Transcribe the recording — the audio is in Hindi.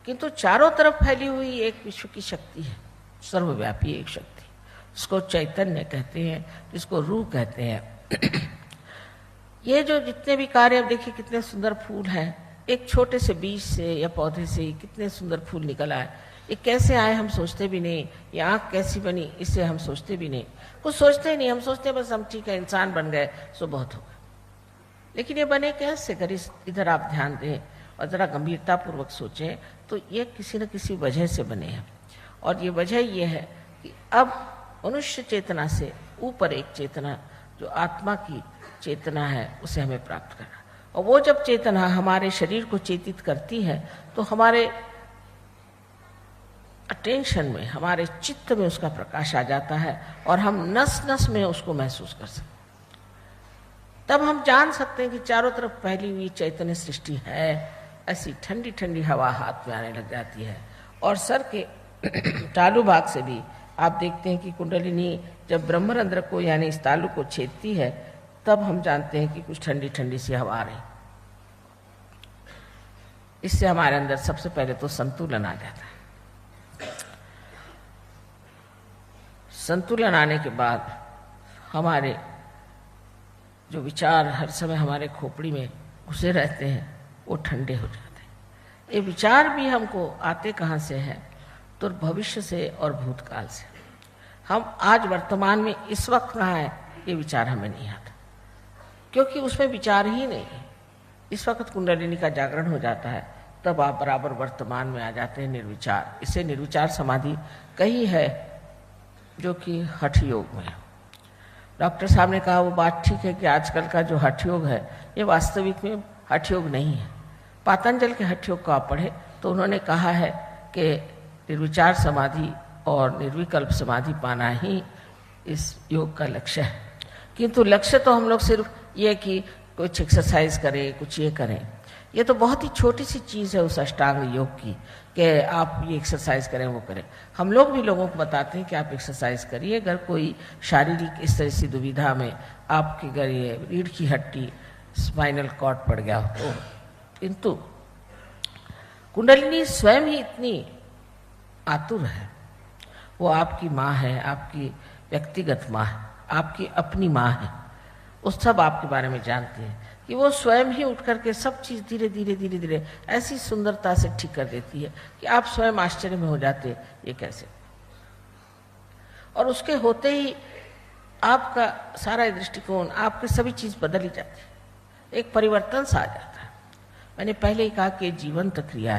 किंतु चारों तरफ फैली हुई एक विश्व की शक्ति है, सर्वव्यापी एक शक्ति, जिसको चैतन्य कहते हैं, जिसको रूह कहते हैं। ये जो जितने भी कार्य, अब देखिए कितने सुंदर फूल हैं, एक छोटे से बीज से या पौधे से कितने सुंदर फूल निकल आए। ये कैसे आए हम सोचते भी नहीं, ये आँख कैसी बनी इससे हम सोचते भी नहीं, कुछ सोचते ही नहीं। हम सोचते बस हम ठीक है इंसान बन गए सो बहुत होगा। लेकिन ये बने कैसे, अगर इधर आप ध्यान दें और ज़रा गंभीरतापूर्वक सोचें तो ये किसी न किसी वजह से बने हैं। और ये वजह ये है कि अब मनुष्य चेतना से ऊपर एक चेतना जो आत्मा की चेतना है उसे हमें प्राप्त करना। और वो जब चेतना हमारे शरीर को चेतित करती है तो हमारे अटेंशन में, हमारे चित्त में उसका प्रकाश आ जाता है और हम नस नस में उसको महसूस कर सकते हैं। तब हम जान सकते हैं कि चारों तरफ फैली हुई चैतन्य सृष्टि है। ऐसी ठंडी ठंडी हवा हाथ में आने लग जाती है और सर के तालु भाग से भी आप देखते हैं कि कुंडलिनी जब ब्रह्मरंध्र को यानी इस तालु को छेदती है तब हम जानते हैं कि कुछ ठंडी ठंडी सी हवा आ रही। इससे हमारे अंदर सबसे पहले तो संतुलन आ जाता है। संतुलन आने के बाद हमारे जो विचार हर समय हमारे खोपड़ी में घुसे रहते हैं वो ठंडे हो जाते हैं। ये विचार भी हमको आते कहाँ से हैं, तो भविष्य से और भूतकाल से। हम आज वर्तमान में इस वक्त कहाँ हैं ये विचार हमें नहीं आता, क्योंकि उसमें विचार ही नहीं है। इस वक्त कुंडलिनी का जागरण हो जाता है तब आप बराबर वर्तमान में आ जाते हैं, निर्विचार। इसे निर्विचार समाधि कही है जो कि हठ योग में है। डॉक्टर साहब ने कहा वो बात ठीक है कि आजकल का जो हठ योग है ये वास्तविक में हठ योग नहीं है। पातंजल के हठ योग को आप पढ़े तो उन्होंने कहा है कि निर्विचार समाधि और निर्विकल्प समाधि पाना ही इस योग का लक्ष्य है। किंतु लक्ष्य तो हम लोग सिर्फ ये कि कुछ एक्सरसाइज करें, कुछ ये करें, ये तो बहुत ही छोटी सी चीज़ है उस अष्टांग योग की कि आप ये एक्सरसाइज करें वो करें। हम लोग भी लोगों को बताते हैं कि आप एक्सरसाइज करिए। अगर कोई शारीरिक इस तरह सी दुविधा में आपके घर ये रीढ़ की हड्डी, स्पाइनल कॉर्ड पड़ गया हो तो, किंतु कुंडलिनी स्वयं ही इतनी आतुर है। वो आपकी माँ है, आपकी व्यक्तिगत माँ है, आपकी अपनी माँ है। उस सब आपके बारे में जानते हैं कि वो स्वयं ही उठ करके सब चीज़ धीरे धीरे धीरे धीरे ऐसी सुंदरता से ठीक कर देती है कि आप स्वयं आश्चर्य में हो जाते ये कैसे। और उसके होते ही आपका सारा दृष्टिकोण, आपकी सभी चीज़ बदल ही जाती है, एक परिवर्तन सा आ जाता है। मैंने पहले ही कहा कि जीवंत क्रिया है।